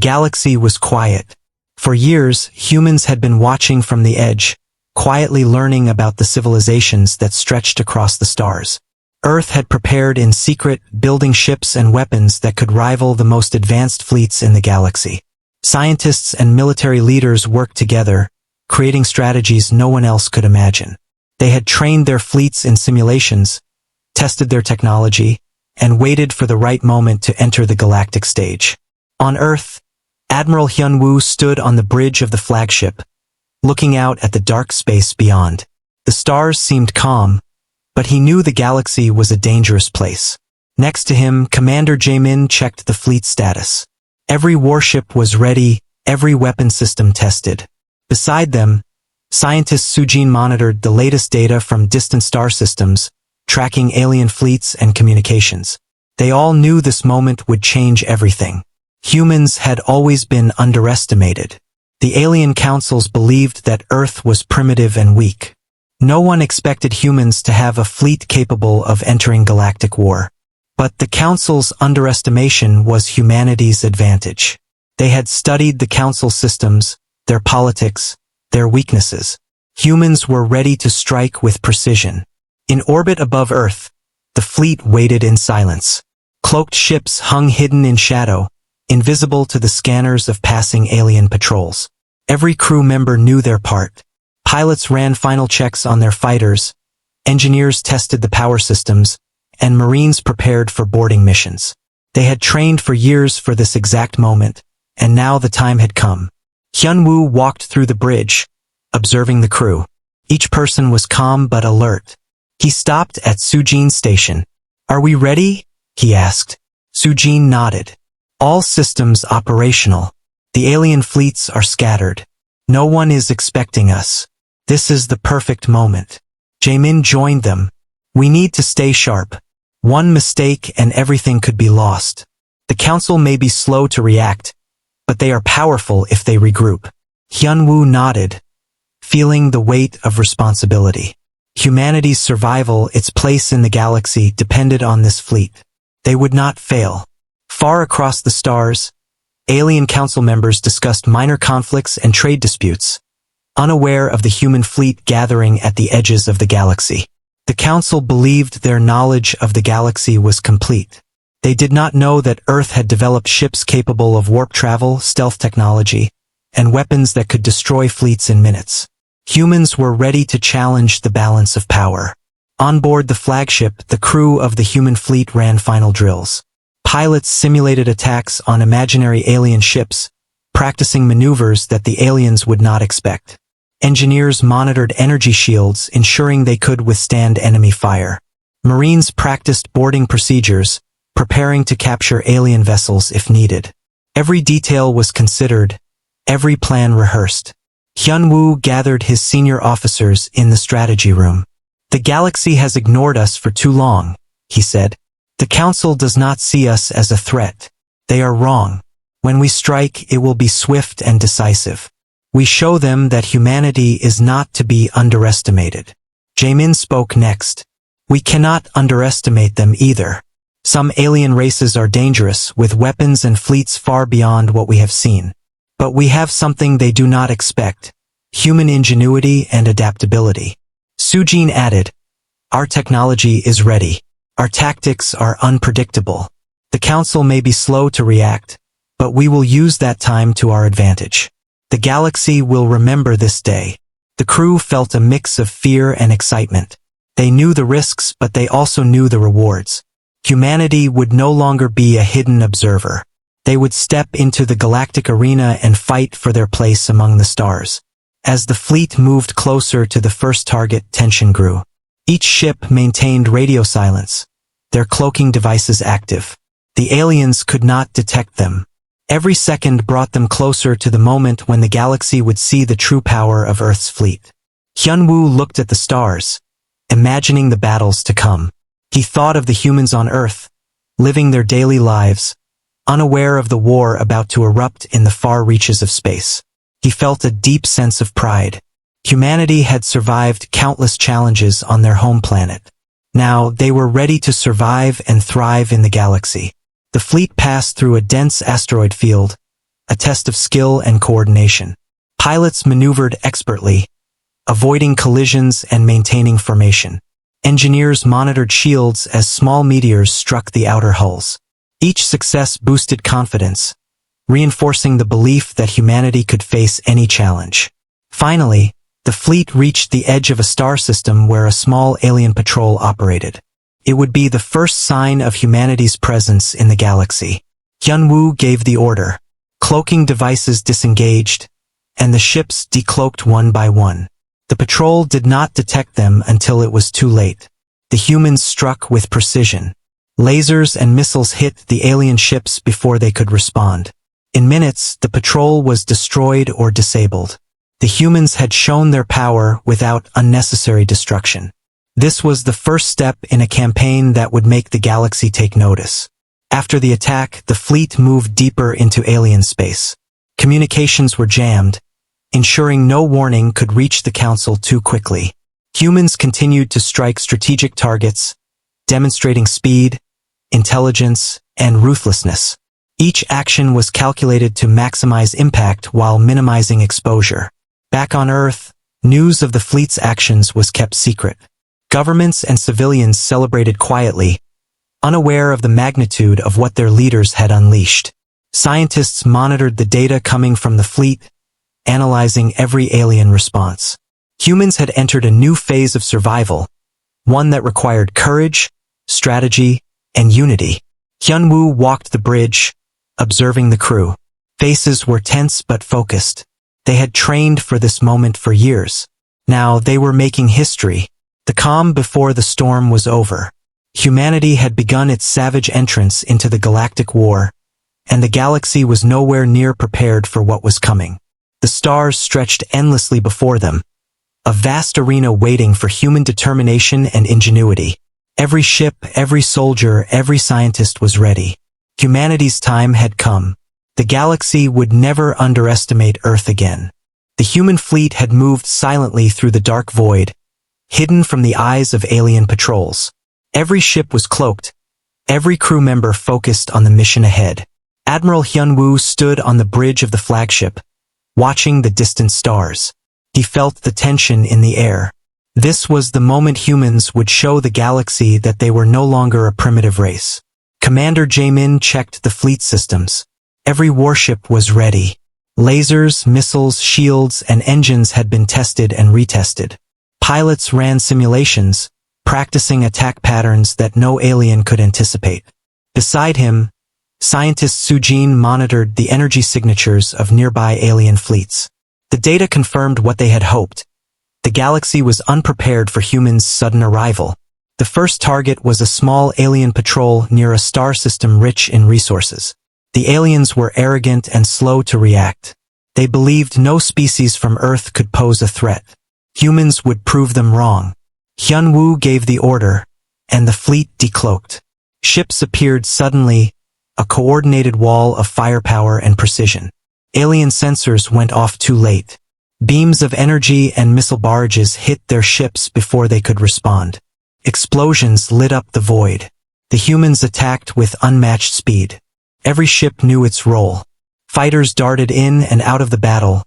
galaxy was quiet. For years, humans had been watching from the edge, quietly learning about the civilizations that stretched across the stars. Earth had prepared in secret, building ships and weapons that could rival the most advanced fleets in the galaxy. Scientists and military leaders worked together, creating strategies no one else could imagine. They had trained their fleets in simulations, tested their technology, and waited for the right moment to enter the galactic stage. On Earth, Admiral Hyun-woo stood on the bridge of the flagship, looking out at the dark space beyond. The stars seemed calm, but he knew the galaxy was a dangerous place. Next to him, Commander Jae-min checked the fleet status. Every warship was ready, every weapon system tested. Beside them, scientist Soo-jin monitored the latest data from distant star systems, tracking alien fleets and communications. They all knew this moment would change everything. Humans had always been underestimated. The alien councils believed that Earth was primitive and weak. No one expected humans to have a fleet capable of entering galactic war. But the council's underestimation was humanity's advantage. They had studied the council systems, their politics, their weaknesses. Humans were ready to strike with precision. In orbit above Earth, the fleet waited in silence. Cloaked ships hung hidden in shadow, invisible to the scanners of passing alien patrols. Every crew member knew their part. Pilots ran final checks on their fighters, engineers tested the power systems, and Marines prepared for boarding missions. They had trained for years for this exact moment, and now the time had come. Hyun-woo walked through the bridge, observing the crew. Each person was calm but alert. He stopped at Soo-jin's station. "Are we ready?" he asked. Soo-jin nodded. "All systems operational. The alien fleets are scattered. No one is expecting us. This is the perfect moment." Jae-min joined them. "We need to stay sharp. One mistake and everything could be lost. The council may be slow to react, but they are powerful if they regroup." Hyun-woo nodded, feeling the weight of responsibility. Humanity's survival, its place in the galaxy, depended on this fleet. They would not fail. Far across the stars, alien council members discussed minor conflicts and trade disputes, unaware of the human fleet gathering at the edges of the galaxy. The council believed their knowledge of the galaxy was complete. They did not know that Earth had developed ships capable of warp travel, stealth technology, and weapons that could destroy fleets in minutes. Humans were ready to challenge the balance of power. On board the flagship, the crew of the human fleet ran final drills. Pilots simulated attacks on imaginary alien ships, practicing maneuvers that the aliens would not expect. Engineers monitored energy shields, ensuring they could withstand enemy fire. Marines practiced boarding procedures, preparing to capture alien vessels if needed. Every detail was considered, every plan rehearsed. Hyun-woo gathered his senior officers in the strategy room. "The galaxy has ignored us for too long," he said. "The council does not see us as a threat. They are wrong. When we strike, it will be swift and decisive. We show them that humanity is not to be underestimated." Jae-min spoke next. "We cannot underestimate them either. Some alien races are dangerous, with weapons and fleets far beyond what we have seen. But we have something they do not expect: human ingenuity and adaptability." Soo-jin added, "Our technology is ready. Our tactics are unpredictable. The council may be slow to react, but we will use that time to our advantage. The galaxy will remember this day." The crew felt a mix of fear and excitement. They knew the risks, but they also knew the rewards. Humanity would no longer be a hidden observer. They would step into the galactic arena and fight for their place among the stars. As the fleet moved closer to the first target, tension grew. Each ship maintained radio silence, their cloaking devices active. The aliens could not detect them. Every second brought them closer to the moment when the galaxy would see the true power of Earth's fleet. Hyun-woo looked at the stars, imagining the battles to come. He thought of the humans on Earth, living their daily lives, unaware of the war about to erupt in the far reaches of space. He felt a deep sense of pride. Humanity had survived countless challenges on their home planet. Now they were ready to survive and thrive in the galaxy. The fleet passed through a dense asteroid field, a test of skill and coordination. Pilots maneuvered expertly, avoiding collisions and maintaining formation. Engineers monitored shields as small meteors struck the outer hulls. Each success boosted confidence, reinforcing the belief that humanity could face any challenge. Finally, the fleet reached the edge of a star system where a small alien patrol operated. It would be the first sign of humanity's presence in the galaxy. Hyunwoo gave the order. Cloaking devices disengaged, and the ships decloaked one by one. The patrol did not detect them until it was too late. The humans struck with precision. Lasers and missiles hit the alien ships before they could respond. In minutes, the patrol was destroyed or disabled. The humans had shown their power without unnecessary destruction. This was the first step in a campaign that would make the galaxy take notice. After the attack, the fleet moved deeper into alien space. Communications were jammed, ensuring no warning could reach the Council too quickly. Humans continued to strike strategic targets, demonstrating speed, intelligence, and ruthlessness. Each action was calculated to maximize impact while minimizing exposure. Back on Earth, news of the fleet's actions was kept secret. Governments and civilians celebrated quietly, unaware of the magnitude of what their leaders had unleashed. Scientists monitored the data coming from the fleet, analyzing every alien response. Humans had entered a new phase of survival, one that required courage, strategy, and unity. Hyunwoo walked the bridge, observing the crew. Faces were tense but focused. They had trained for this moment for years. Now they were making history. The calm before the storm was over. Humanity had begun its savage entrance into the galactic war, and the galaxy was nowhere near prepared for what was coming. The stars stretched endlessly before them, a vast arena waiting for human determination and ingenuity. Every ship, every soldier, every scientist was ready. Humanity's time had come. The galaxy would never underestimate Earth again. The human fleet had moved silently through the dark void, hidden from the eyes of alien patrols. Every ship was cloaked, every crew member focused on the mission ahead. Admiral Hyunwoo stood on the bridge of the flagship, watching the distant stars. He felt the tension in the air. This was the moment humans would show the galaxy that they were no longer a primitive race. Commander Jaemin checked the fleet systems. Every warship was ready. Lasers, missiles, shields, and engines had been tested and retested. Pilots ran simulations, practicing attack patterns that no alien could anticipate. Beside him, scientist Sujin monitored the energy signatures of nearby alien fleets. The data confirmed what they had hoped. The galaxy was unprepared for humans' sudden arrival. The first target was a small alien patrol near a star system rich in resources. The aliens were arrogant and slow to react. They believed no species from Earth could pose a threat. Humans would prove them wrong. Hyunwoo gave the order, and the fleet decloaked. Ships appeared suddenly, a coordinated wall of firepower and precision. Alien sensors went off too late. Beams of energy and missile barrages hit their ships before they could respond. Explosions lit up the void. The humans attacked with unmatched speed. Every ship knew its role. Fighters darted in and out of the battle,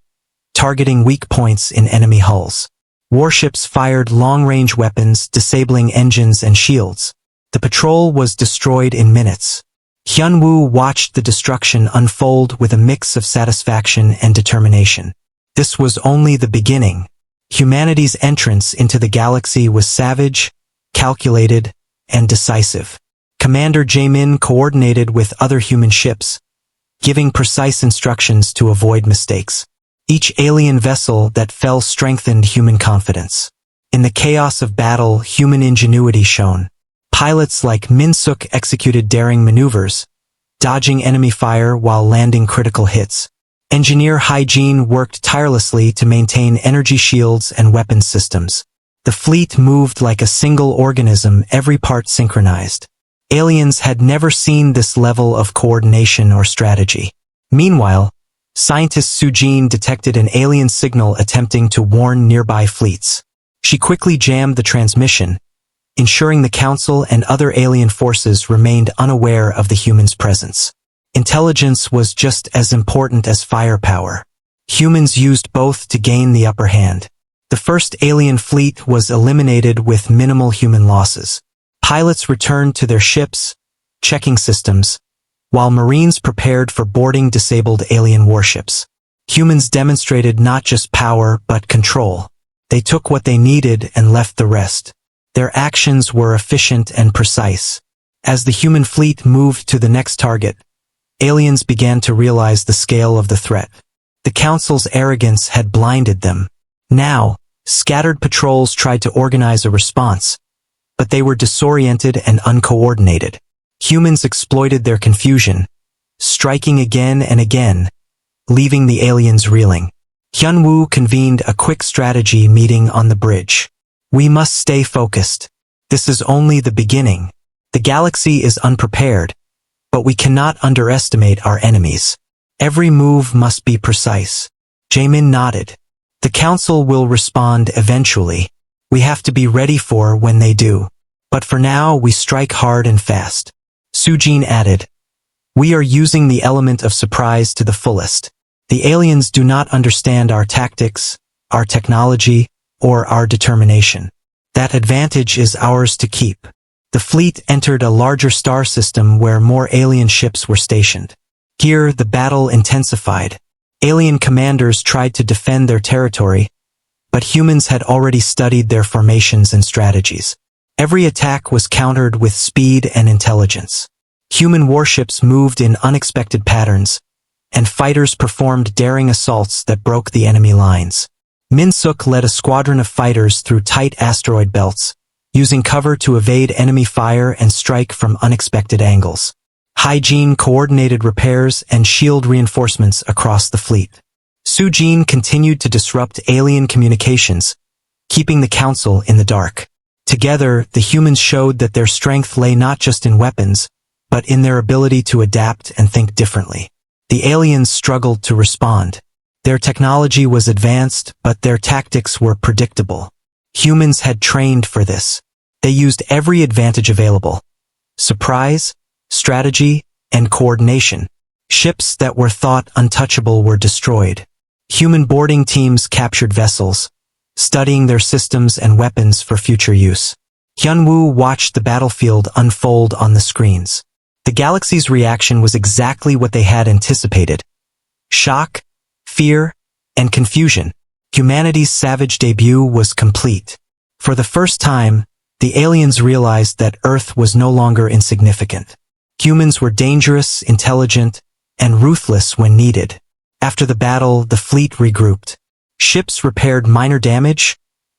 targeting weak points in enemy hulls. Warships fired long-range weapons, disabling engines and shields. The patrol was destroyed in minutes. Hyunwoo watched the destruction unfold with a mix of satisfaction and determination. This was only the beginning. Humanity's entrance into the galaxy was savage, calculated, and decisive. Commander Jaemin coordinated with other human ships, giving precise instructions to avoid mistakes. Each alien vessel that fell strengthened human confidence. In the chaos of battle, human ingenuity shone. Pilots like Min-suk executed daring maneuvers, dodging enemy fire while landing critical hits. Engineer Hygiene worked tirelessly to maintain energy shields and weapons systems. The fleet moved like a single organism, every part synchronized. Aliens had never seen this level of coordination or strategy. Meanwhile, scientist Sujin detected an alien signal attempting to warn nearby fleets. She quickly jammed the transmission, ensuring the Council and other alien forces remained unaware of the humans' presence. Intelligence was just as important as firepower. Humans used both to gain the upper hand. The first alien fleet was eliminated with minimal human losses. Pilots returned to their ships, checking systems, while Marines prepared for boarding disabled alien warships. Humans demonstrated not just power but control. They took what they needed and left the rest. Their actions were efficient and precise. As the human fleet moved to the next target, aliens began to realize the scale of the threat. The Council's arrogance had blinded them. Now, scattered patrols tried to organize a response, but they were disoriented and uncoordinated. Humans exploited their confusion, striking again and again, leaving the aliens reeling. Hyunwoo convened a quick strategy meeting on the bridge. We must stay focused. This is only the beginning. The galaxy is unprepared, but we cannot underestimate our enemies. Every move must be precise. Jaemin nodded. The Council will respond eventually. We have to be ready for when they do. But for now, we strike hard and fast. Sujin added. We are using the element of surprise to the fullest. The aliens do not understand our tactics, our technology, or our determination. That advantage is ours to keep. The fleet entered a larger star system where more alien ships were stationed. Here, the battle intensified. Alien commanders tried to defend their territory, but humans had already studied their formations and strategies. Every attack was countered with speed and intelligence. Human warships moved in unexpected patterns, and fighters performed daring assaults that broke the enemy lines. Min-suk led a squadron of fighters through tight asteroid belts, using cover to evade enemy fire and strike from unexpected angles. Hygiene coordinated repairs and shield reinforcements across the fleet. Sujin continued to disrupt alien communications, keeping the Council in the dark. Together, the humans showed that their strength lay not just in weapons, but in their ability to adapt and think differently. The aliens struggled to respond. Their technology was advanced, but their tactics were predictable. Humans had trained for this. They used every advantage available. Surprise, strategy, and coordination. Ships that were thought untouchable were destroyed. Human boarding teams captured vessels, studying their systems and weapons for future use. Hyunwoo watched the battlefield unfold on the screens. The galaxy's reaction was exactly what they had anticipated. Shock, fear, and confusion. Humanity's savage debut was complete. For the first time, the aliens realized that Earth was no longer insignificant. Humans were dangerous, intelligent, and ruthless when needed. After the battle, the fleet regrouped. Ships repaired minor damage,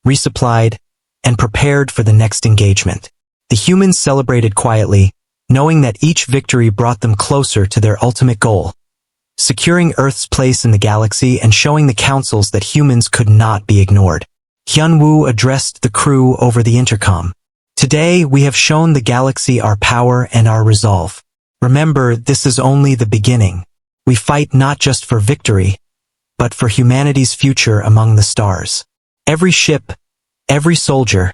resupplied, and prepared for the next engagement. The humans celebrated quietly, knowing that each victory brought them closer to their ultimate goal, securing Earth's place in the galaxy and showing the councils that humans could not be ignored. Hyunwoo addressed the crew over the intercom. Today, we have shown the galaxy our power and our resolve. Remember, this is only the beginning. We fight not just for victory, but for humanity's future among the stars. Every ship, every soldier,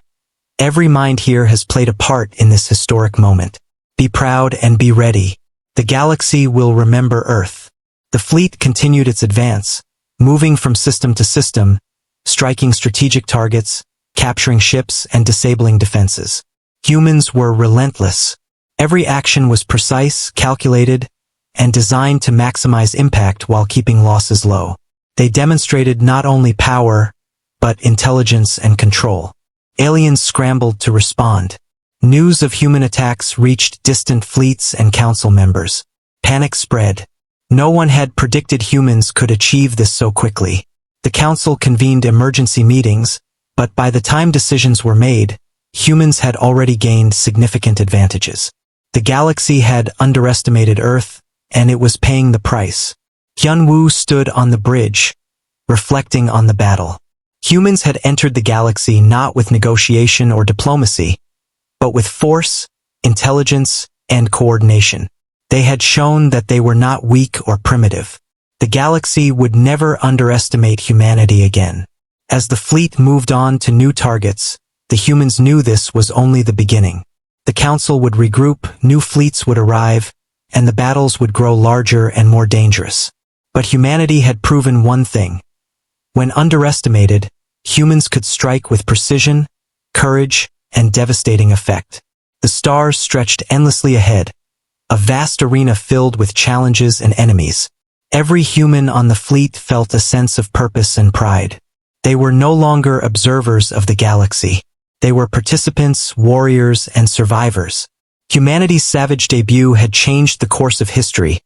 every mind here has played a part in this historic moment. Be proud and be ready. The galaxy will remember Earth. The fleet continued its advance, moving from system to system, striking strategic targets, capturing ships, and disabling defenses. Humans were relentless. Every action was precise, calculated, and designed to maximize impact while keeping losses low. They demonstrated not only power, but intelligence and control. Aliens scrambled to respond. News of human attacks reached distant fleets and council members. Panic spread. No one had predicted humans could achieve this so quickly. The council convened emergency meetings, but by the time decisions were made, humans had already gained significant advantages. The galaxy had underestimated Earth, and it was paying the price. Hyunwoo stood on the bridge, reflecting on the battle. Humans had entered the galaxy not with negotiation or diplomacy, but with force, intelligence, and coordination. They had shown that they were not weak or primitive. The galaxy would never underestimate humanity again. As the fleet moved on to new targets, the humans knew this was only the beginning. The council would regroup, new fleets would arrive, and the battles would grow larger and more dangerous. But humanity had proven one thing. When underestimated, humans could strike with precision, courage, and devastating effect. The stars stretched endlessly ahead, a vast arena filled with challenges and enemies. Every human on the fleet felt a sense of purpose and pride. They were no longer observers of the galaxy. They were participants, warriors, and survivors. Humanity's savage debut had changed the course of history,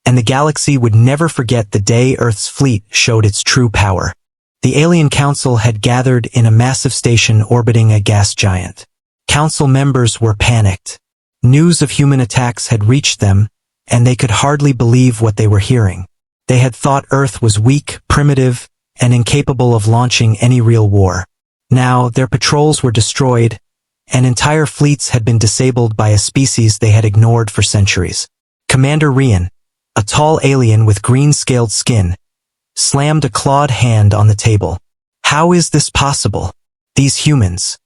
and the galaxy would never forget the day Earth's fleet showed its true power. The Alien Council had gathered in a massive station orbiting a gas giant. Council members were panicked. News of human attacks had reached them, and they could hardly believe what they were hearing. They had thought Earth was weak, primitive, and incapable of launching any real war. Now, their patrols were destroyed, and entire fleets had been disabled by a species they had ignored for centuries. Commander Rian, a tall alien with green-scaled skin, slammed a clawed hand on the table. How is this possible? These humans.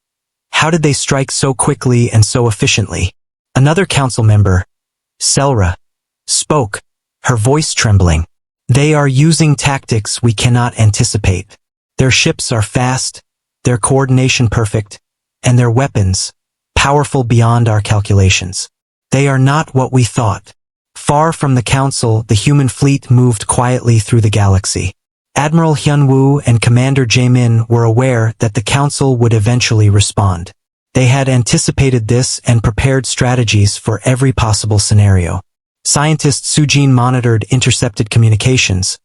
How did they strike so quickly and so efficiently? Another council member, Selra, spoke, her voice trembling. They are using tactics we cannot anticipate. Their ships are fast, their coordination perfect, and their weapons, powerful beyond our calculations. They are not what we thought. Far from the council, the human fleet moved quietly through the galaxy. Admiral Hyun-woo and Commander Jae-min were aware that the council would eventually respond. They had anticipated this and prepared strategies for every possible scenario. Scientist Soo-jin monitored intercepted communications,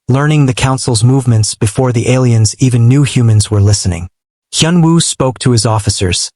learning the council's movements before the aliens even knew humans were listening. Hyun-woo spoke to his officers.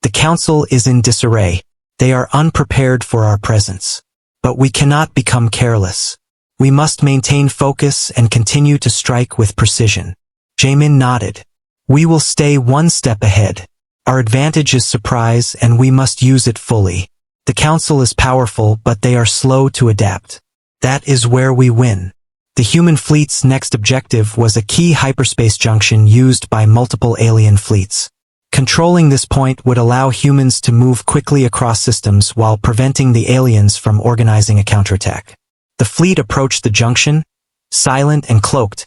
The council is in disarray. They are unprepared for our presence. But we cannot become careless. We must maintain focus and continue to strike with precision. Jae-min nodded. We will stay one step ahead. Our advantage is surprise, and we must use it fully. The council is powerful, but they are slow to adapt. That is where we win. The human fleet's next objective was a key hyperspace junction used by multiple alien fleets. Controlling this point would allow humans to move quickly across systems while preventing the aliens from organizing a counterattack. The fleet approached the junction, silent and cloaked,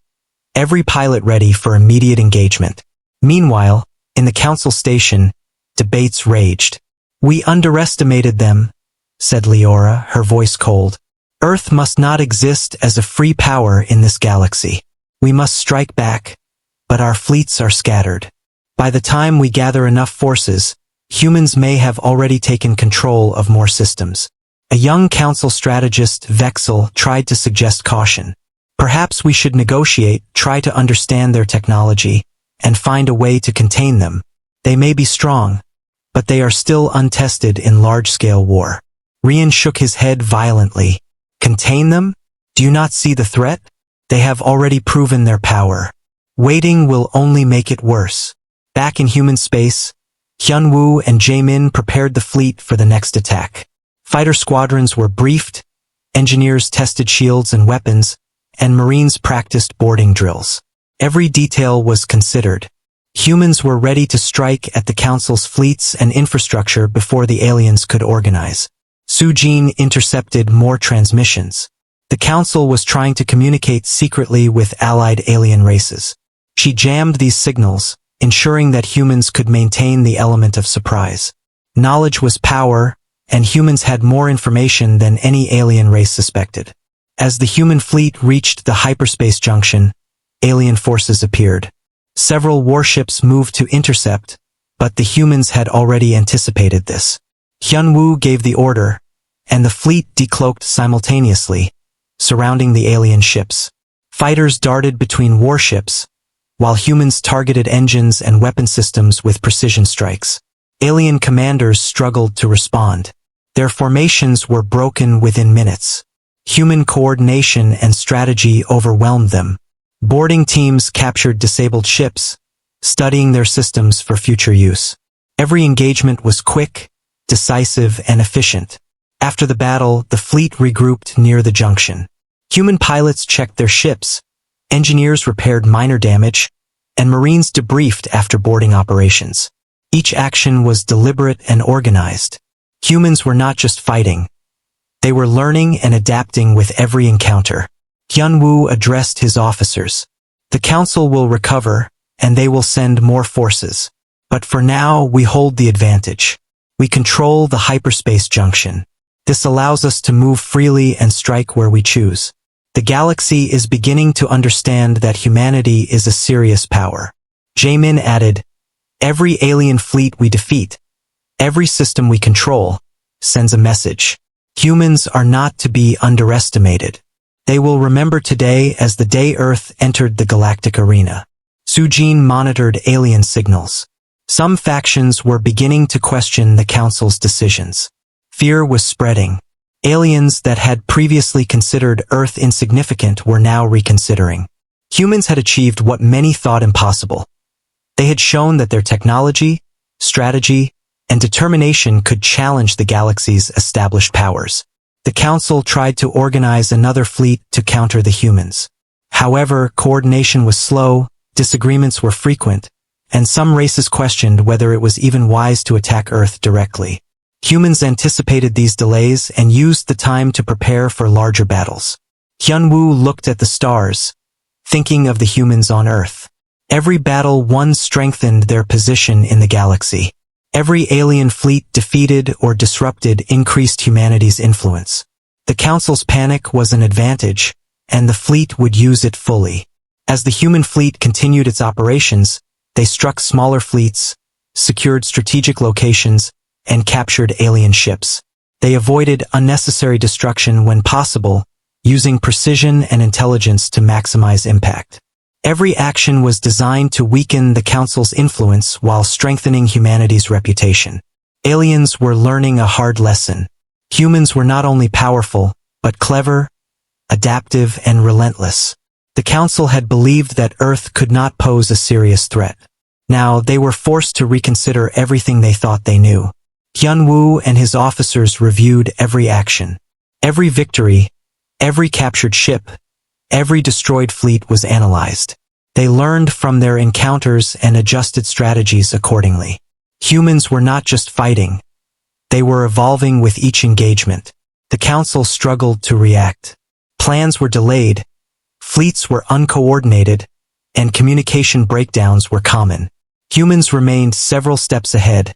every pilot ready for immediate engagement. Meanwhile, in the council station, debates raged. We underestimated them, said Leora, her voice cold. Earth must not exist as a free power in this galaxy. We must strike back, but our fleets are scattered. By the time we gather enough forces, humans may have already taken control of more systems. A young council strategist, Vexel, tried to suggest caution. Perhaps we should negotiate, try to understand their technology, and find a way to contain them. They may be strong, but they are still untested in large-scale war. Rian shook his head violently. Contain them? Do you not see the threat? They have already proven their power. Waiting will only make it worse. Back in human space, Hyun-woo and Jae-min prepared the fleet for the next attack. Fighter squadrons were briefed, engineers tested shields and weapons, and Marines practiced boarding drills. Every detail was considered. Humans were ready to strike at the Council's fleets and infrastructure before the aliens could organize. Soo-jin intercepted more transmissions. The Council was trying to communicate secretly with allied alien races. She jammed these signals, ensuring that humans could maintain the element of surprise. Knowledge was power, and humans had more information than any alien race suspected. As the human fleet reached the hyperspace junction, alien forces appeared. Several warships moved to intercept, but the humans had already anticipated this. Hyun-woo gave the order, and the fleet decloaked simultaneously, surrounding the alien ships. Fighters darted between warships, while humans targeted engines and weapon systems with precision strikes. Alien commanders struggled to respond. Their formations were broken within minutes. Human coordination and strategy overwhelmed them. Boarding teams captured disabled ships, studying their systems for future use. Every engagement was quick, decisive, and efficient. After the battle, the fleet regrouped near the junction. Human pilots checked their ships, engineers repaired minor damage, and Marines debriefed after boarding operations. Each action was deliberate and organized. Humans were not just fighting. They were learning and adapting with every encounter. Hyunwoo addressed his officers. The council will recover, and they will send more forces. But for now, we hold the advantage. We control the hyperspace junction. This allows us to move freely and strike where we choose. The galaxy is beginning to understand that humanity is a serious power. Jaemin added, every alien fleet we defeat, every system we control, sends a message. Humans are not to be underestimated. They will remember today as the day Earth entered the galactic arena. Sujin monitored alien signals. Some factions were beginning to question the Council's decisions. Fear was spreading. Aliens that had previously considered Earth insignificant were now reconsidering. Humans had achieved what many thought impossible. They had shown that their technology, strategy, and determination could challenge the galaxy's established powers. The Council tried to organize another fleet to counter the humans. However, coordination was slow, disagreements were frequent, and some races questioned whether it was even wise to attack Earth directly. Humans anticipated these delays and used the time to prepare for larger battles. Hyunwoo looked at the stars, thinking of the humans on Earth. Every battle won strengthened their position in the galaxy. Every alien fleet defeated or disrupted increased humanity's influence. The Council's panic was an advantage, and the fleet would use it fully. As the human fleet continued its operations, they struck smaller fleets, secured strategic locations, and captured alien ships. They avoided unnecessary destruction when possible, using precision and intelligence to maximize impact. Every action was designed to weaken the Council's influence while strengthening humanity's reputation. Aliens were learning a hard lesson. Humans were not only powerful, but clever, adaptive, and relentless. The Council had believed that Earth could not pose a serious threat. Now they were forced to reconsider everything they thought they knew. Hyunwoo and his officers reviewed every action. Every victory, every captured ship, every destroyed fleet was analyzed. They learned from their encounters and adjusted strategies accordingly. Humans were not just fighting. They were evolving with each engagement. The Council struggled to react. Plans were delayed, fleets were uncoordinated, and communication breakdowns were common. Humans remained several steps ahead,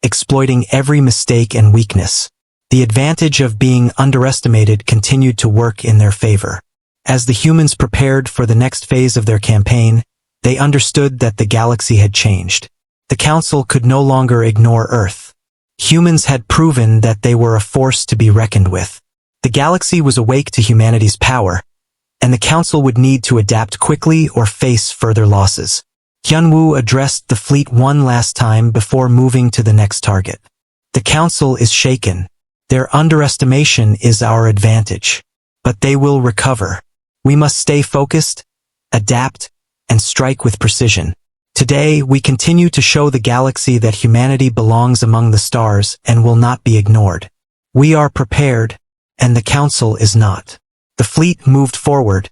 exploiting every mistake and weakness. The advantage of being underestimated continued to work in their favor. As the humans prepared for the next phase of their campaign, they understood that the galaxy had changed. The Council could no longer ignore Earth. Humans had proven that they were a force to be reckoned with. The galaxy was awake to humanity's power, and the Council would need to adapt quickly or face further losses. Hyunwoo addressed the fleet one last time before moving to the next target. The Council is shaken. Their underestimation is our advantage. But they will recover. We must stay focused, adapt, and strike with precision. Today, we continue to show the galaxy that humanity belongs among the stars and will not be ignored. We are prepared, and the Council is not. The fleet moved forward,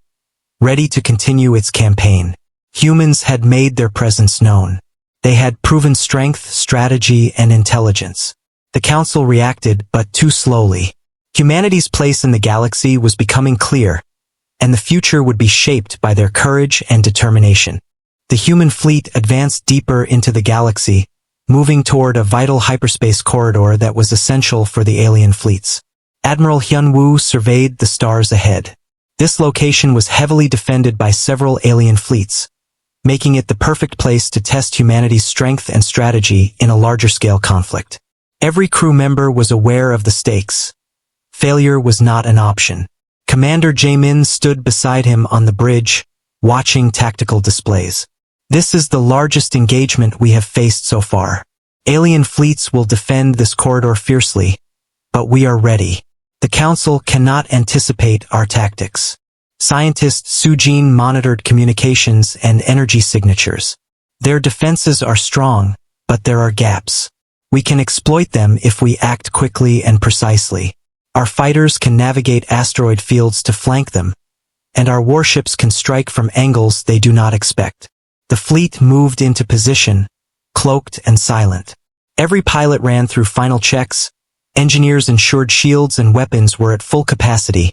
ready to continue its campaign. Humans had made their presence known. They had proven strength, strategy, and intelligence. The Council reacted, but too slowly. Humanity's place in the galaxy was becoming clear, and the future would be shaped by their courage and determination. The human fleet advanced deeper into the galaxy, moving toward a vital hyperspace corridor that was essential for the alien fleets. Admiral Hyunwoo surveyed the stars ahead. This location was heavily defended by several alien fleets, making it the perfect place to test humanity's strength and strategy in a larger-scale conflict. Every crew member was aware of the stakes. Failure was not an option. Commander Jaemin stood beside him on the bridge, watching tactical displays. This is the largest engagement we have faced so far. Alien fleets will defend this corridor fiercely, but we are ready. The Council cannot anticipate our tactics. Scientist Sujin monitored communications and energy signatures. Their defenses are strong, but there are gaps. We can exploit them if we act quickly and precisely. Our fighters can navigate asteroid fields to flank them, and our warships can strike from angles they do not expect. The fleet moved into position, cloaked and silent. Every pilot ran through final checks, Engineers ensured shields and weapons were at full capacity,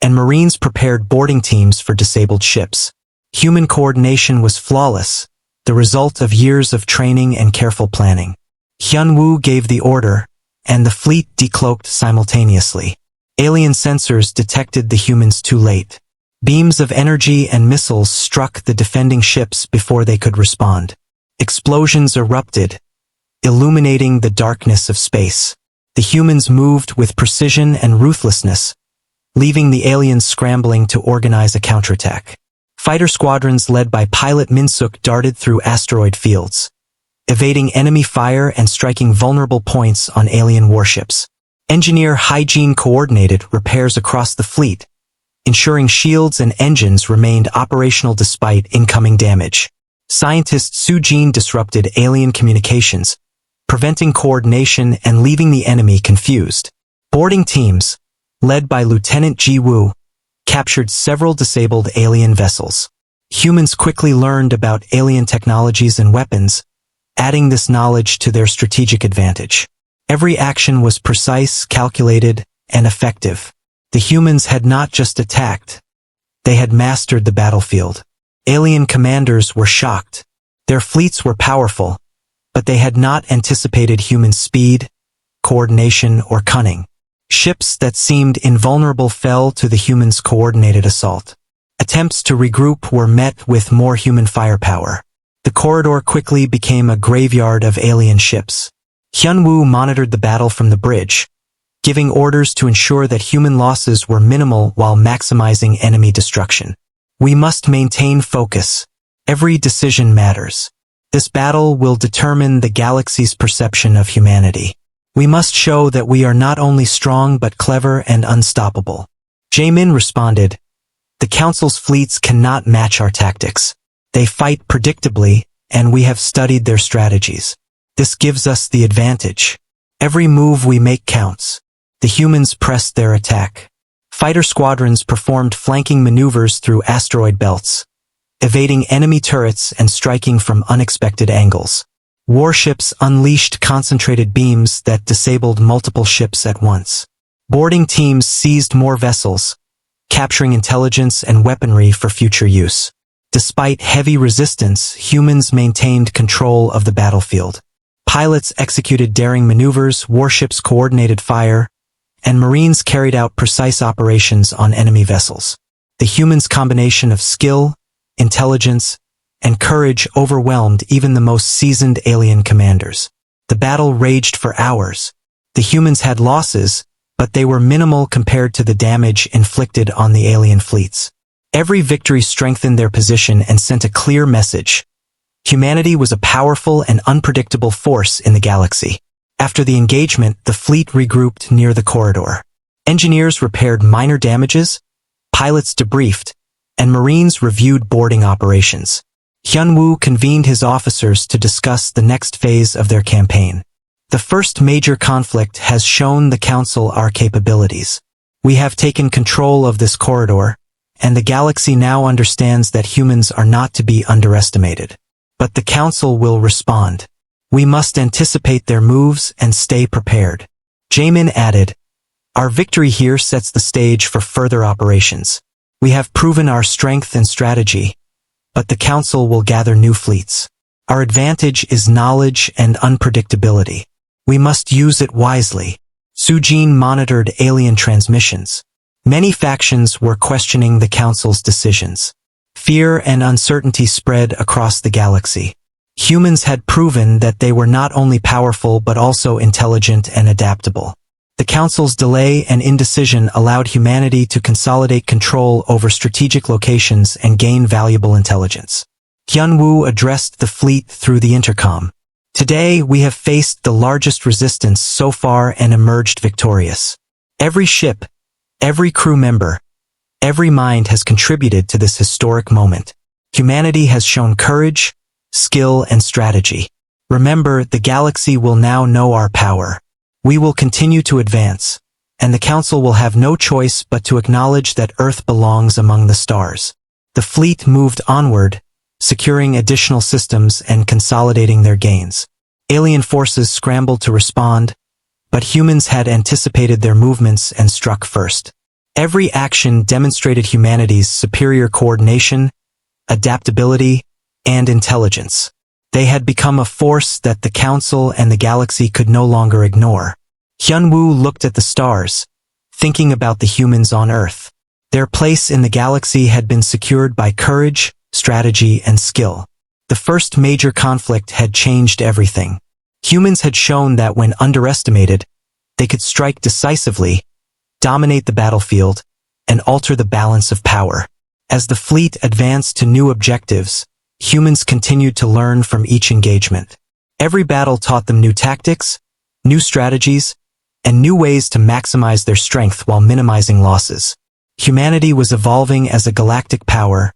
and Marines prepared boarding teams for disabled ships. Human coordination was flawless, the result of years of training and careful planning. Hyun-woo gave the order, and the fleet decloaked simultaneously. Alien sensors detected the humans too late. Beams of energy and missiles struck the defending ships before they could respond. Explosions erupted, illuminating the darkness of space. The humans moved with precision and ruthlessness, leaving the aliens scrambling to organize a counterattack. Fighter squadrons led by pilot Min-suk darted through asteroid fields, evading enemy fire and striking vulnerable points on alien warships. Engineer Hygiene coordinated repairs across the fleet, ensuring shields and engines remained operational despite incoming damage. Scientist Soo-jin disrupted alien communications, preventing coordination and leaving the enemy confused. Boarding teams, led by Lieutenant Ji-woo, captured several disabled alien vessels. Humans quickly learned about alien technologies and weapons, adding this knowledge to their strategic advantage. Every action was precise, calculated, and effective. The humans had not just attacked, they had mastered the battlefield. Alien commanders were shocked. Their fleets were powerful, but they had not anticipated human speed, coordination, or cunning. Ships that seemed invulnerable fell to the humans' coordinated assault. Attempts to regroup were met with more human firepower. The corridor quickly became a graveyard of alien ships. Hyun-woo monitored the battle from the bridge, giving orders to ensure that human losses were minimal while maximizing enemy destruction. We must maintain focus. Every decision matters. This battle will determine the galaxy's perception of humanity. We must show that we are not only strong but clever and unstoppable. Jaemin responded, "The Council's fleets cannot match our tactics. They fight predictably, and we have studied their strategies. This gives us the advantage. Every move we make counts." The humans pressed their attack. Fighter squadrons performed flanking maneuvers through asteroid belts, evading enemy turrets and striking from unexpected angles. Warships unleashed concentrated beams that disabled multiple ships at once. Boarding teams seized more vessels, capturing intelligence and weaponry for future use. Despite heavy resistance, humans maintained control of the battlefield. Pilots executed daring maneuvers, warships coordinated fire, and Marines carried out precise operations on enemy vessels. The humans' combination of skill, intelligence, and courage overwhelmed even the most seasoned alien commanders. The battle raged for hours. The humans had losses, but they were minimal compared to the damage inflicted on the alien fleets. Every victory strengthened their position and sent a clear message. Humanity was a powerful and unpredictable force in the galaxy. After the engagement, the fleet regrouped near the corridor. Engineers repaired minor damages, pilots debriefed, and Marines reviewed boarding operations. Hyun-woo convened his officers to discuss the next phase of their campaign. The first major conflict has shown the Council our capabilities. We have taken control of this corridor, and the galaxy now understands that humans are not to be underestimated. But the Council will respond. We must anticipate their moves and stay prepared. Jaemin added, "Our victory here sets the stage for further operations. We have proven our strength and strategy, but the Council will gather new fleets. Our advantage is knowledge and unpredictability. We must use it wisely." Soo-jin monitored alien transmissions. Many factions were questioning the Council's decisions. Fear and uncertainty spread across the galaxy. Humans had proven that they were not only powerful but also intelligent and adaptable. The Council's delay and indecision allowed humanity to consolidate control over strategic locations and gain valuable intelligence. Hyun-woo addressed the fleet through the intercom. "Today we have faced the largest resistance so far and emerged victorious. Every ship, every crew member, every mind has contributed to this historic moment. Humanity has shown courage, skill, and strategy. Remember, the galaxy will now know our power. We will continue to advance, and the Council will have no choice but to acknowledge that Earth belongs among the stars." The fleet moved onward, securing additional systems and consolidating their gains. Alien forces scrambled to respond, but humans had anticipated their movements and struck first. Every action demonstrated humanity's superior coordination, adaptability, and intelligence. They had become a force that the Council and the galaxy could no longer ignore. Hyunwoo looked at the stars, thinking about the humans on Earth. Their place in the galaxy had been secured by courage, strategy, and skill. The first major conflict had changed everything. Humans had shown that when underestimated, they could strike decisively, dominate the battlefield, and alter the balance of power. As the fleet advanced to new objectives, humans continued to learn from each engagement. Every battle taught them new tactics, new strategies, and new ways to maximize their strength while minimizing losses. Humanity was evolving as a galactic power,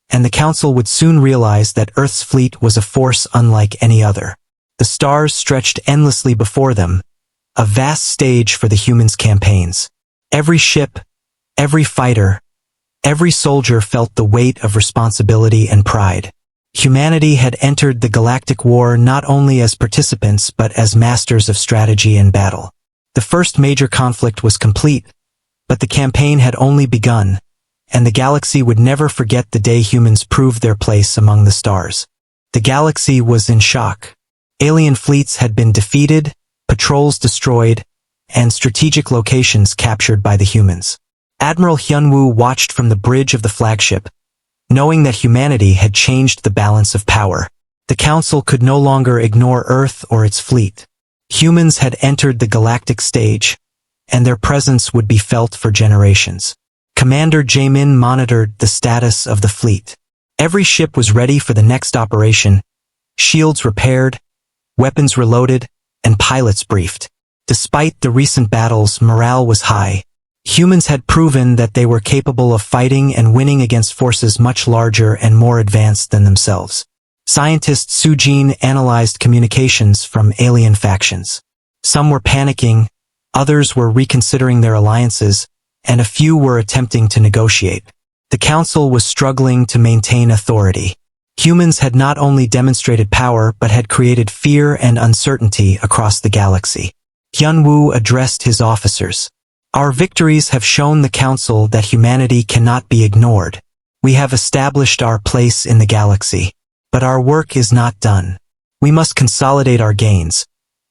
and the Council would soon realize that Earth's fleet was a force unlike any other. The stars stretched endlessly before them, a vast stage for the humans' campaigns. Every ship, every fighter, every soldier felt the weight of responsibility and pride. Humanity had entered the galactic war not only as participants but as masters of strategy and battle. The first major conflict was complete, but the campaign had only begun, and the galaxy would never forget the day humans proved their place among the stars. The galaxy was in shock. Alien fleets had been defeated, patrols destroyed, and strategic locations captured by the humans. Admiral Hyunwoo watched from the bridge of the flagship, knowing that humanity had changed the balance of power. The Council could no longer ignore Earth or its fleet. Humans had entered the galactic stage, and their presence would be felt for generations. Commander Jaemin monitored the status of the fleet. Every ship was ready for the next operation, shields repaired, weapons reloaded, and pilots briefed. Despite the recent battles, morale was high. Humans had proven that they were capable of fighting and winning against forces much larger and more advanced than themselves. Scientist Soo-jin analyzed communications from alien factions. Some were panicking, others were reconsidering their alliances, and a few were attempting to negotiate. The Council was struggling to maintain authority. Humans had not only demonstrated power but had created fear and uncertainty across the galaxy. Hyunwoo addressed his officers. Our victories have shown the Council that humanity cannot be ignored. We have established our place in the galaxy. But our work is not done. We must consolidate our gains,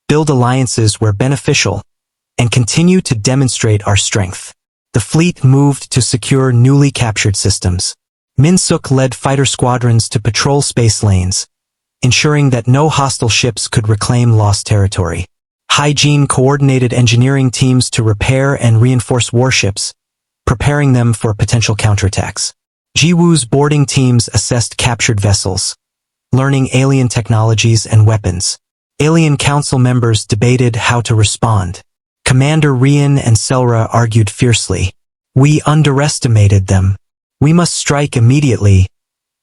build alliances where beneficial, and continue to demonstrate our strength. The fleet moved to secure newly captured systems. Min-suk led fighter squadrons to patrol space lanes, ensuring that no hostile ships could reclaim lost territory. Hygiene coordinated engineering teams to repair and reinforce warships, preparing them for potential counterattacks. Jiwoo's boarding teams assessed captured vessels, learning alien technologies and weapons. Alien Council members debated how to respond. Commander Rian and Selra argued fiercely. We underestimated them. We must strike immediately,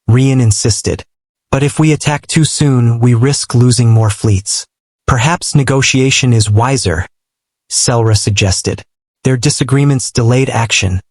Rian insisted. But if we attack too soon, we risk losing more fleets. Perhaps negotiation is wiser, Selra suggested. Their disagreements delayed action,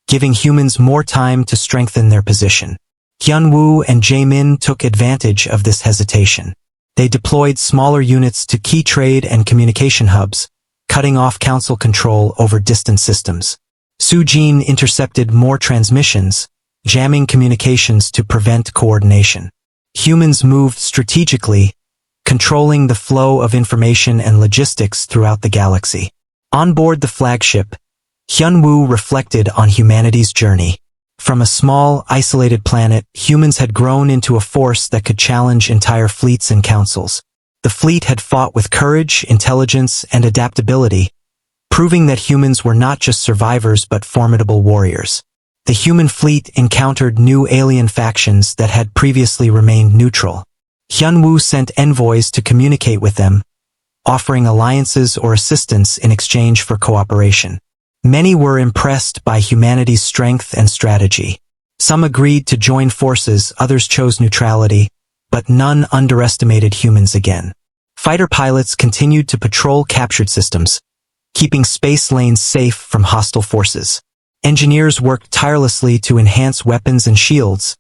giving humans more time to strengthen their position. Hyunwoo and Jaemin took advantage of this hesitation. They deployed smaller units to key trade and communication hubs, cutting off Council control over distant systems. Soo-jin intercepted more transmissions, jamming communications to prevent coordination. Humans moved strategically, controlling the flow of information and logistics throughout the galaxy. On board the flagship, Hyunwoo reflected on humanity's journey. From a small, isolated planet, humans had grown into a force that could challenge entire fleets and councils. The fleet had fought with courage, intelligence, and adaptability, proving that humans were not just survivors but formidable warriors. The human fleet encountered new alien factions that had previously remained neutral. Hyunwoo sent envoys to communicate with them, offering alliances or assistance in exchange for cooperation. Many were impressed by humanity's strength and strategy. Some agreed to join forces, others chose neutrality, but none underestimated humans again. Fighter pilots continued to patrol captured systems, keeping space lanes safe from hostile forces. Engineers worked tirelessly to enhance weapons and shields,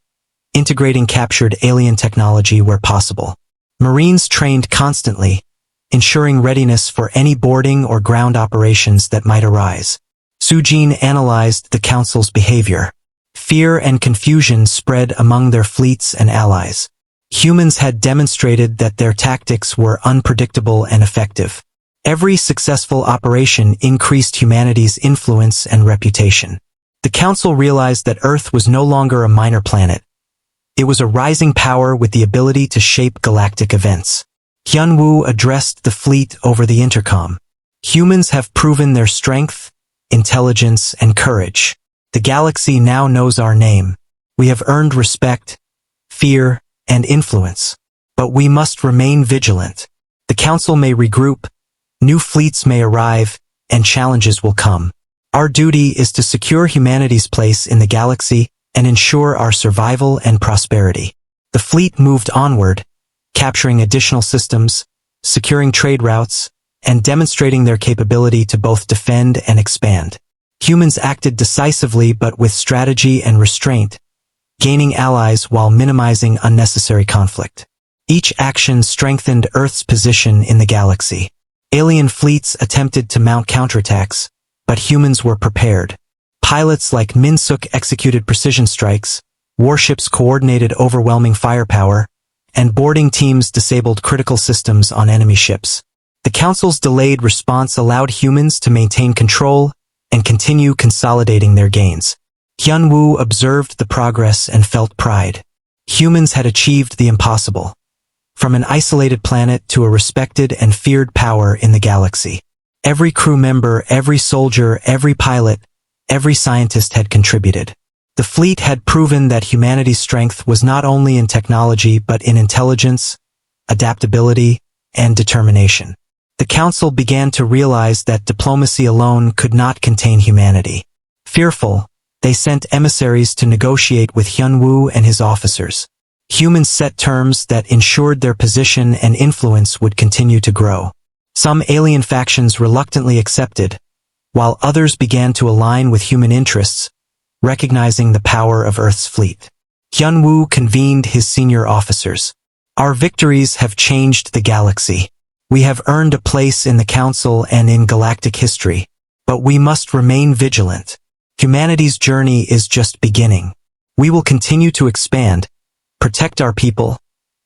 integrating captured alien technology where possible. Marines trained constantly, ensuring readiness for any boarding or ground operations that might arise. Sujin analyzed the council's behavior. Fear and confusion spread among their fleets and allies. Humans had demonstrated that their tactics were unpredictable and effective. Every successful operation increased humanity's influence and reputation. The Council realized that Earth was no longer a minor planet. It was a rising power with the ability to shape galactic events. Hyunwoo addressed the fleet over the intercom. Humans have proven their strength, intelligence, and courage. The galaxy now knows our name. We have earned respect, fear, and influence. But we must remain vigilant. The Council may regroup, new fleets may arrive, and challenges will come. Our duty is to secure humanity's place in the galaxy and ensure our survival and prosperity. The fleet moved onward, capturing additional systems, securing trade routes, and demonstrating their capability to both defend and expand. Humans acted decisively but with strategy and restraint, gaining allies while minimizing unnecessary conflict. Each action strengthened Earth's position in the galaxy. Alien fleets attempted to mount counterattacks, but humans were prepared. Pilots like Minsuk executed precision strikes, warships coordinated overwhelming firepower, and boarding teams disabled critical systems on enemy ships. The Council's delayed response allowed humans to maintain control and continue consolidating their gains. Hyunwoo observed the progress and felt pride. Humans had achieved the impossible. From an isolated planet to a respected and feared power in the galaxy. Every crew member, every soldier, every pilot, every scientist had contributed. The fleet had proven that humanity's strength was not only in technology but in intelligence, adaptability, and determination. The Council began to realize that diplomacy alone could not contain humanity. Fearful, they sent emissaries to negotiate with Hyunwoo and his officers. Humans set terms that ensured their position and influence would continue to grow. Some alien factions reluctantly accepted, while others began to align with human interests, recognizing the power of Earth's fleet. Hyunwoo convened his senior officers. Our victories have changed the galaxy. We have earned a place in the Council and in galactic history, but we must remain vigilant. Humanity's journey is just beginning. We will continue to expand, protect our people,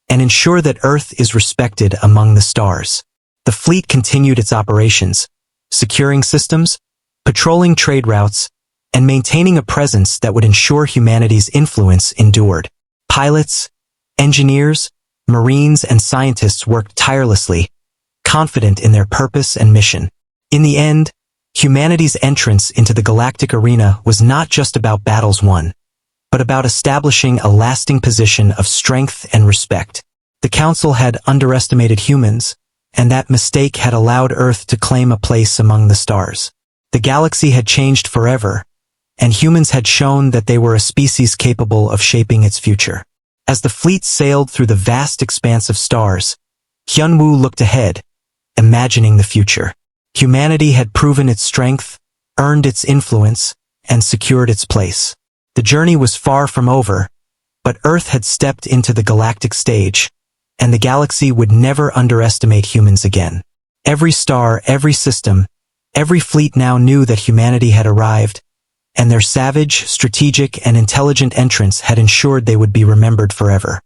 and ensure that Earth is respected among the stars. The fleet continued its operations, securing systems, patrolling trade routes, and maintaining a presence that would ensure humanity's influence endured. Pilots, engineers, marines, and scientists worked tirelessly, confident in their purpose and mission. In the end, humanity's entrance into the galactic arena was not just about battles won, but about establishing a lasting position of strength and respect. The Council had underestimated humans, and that mistake had allowed Earth to claim a place among the stars. The galaxy had changed forever, and humans had shown that they were a species capable of shaping its future. As the fleet sailed through the vast expanse of stars, Hyunwoo looked ahead, imagining the future. Humanity had proven its strength, earned its influence, and secured its place. The journey was far from over, but Earth had stepped into the galactic stage, and the galaxy would never underestimate humans again. Every star, every system, every fleet now knew that humanity had arrived, and their savage, strategic, and intelligent entrance had ensured they would be remembered forever.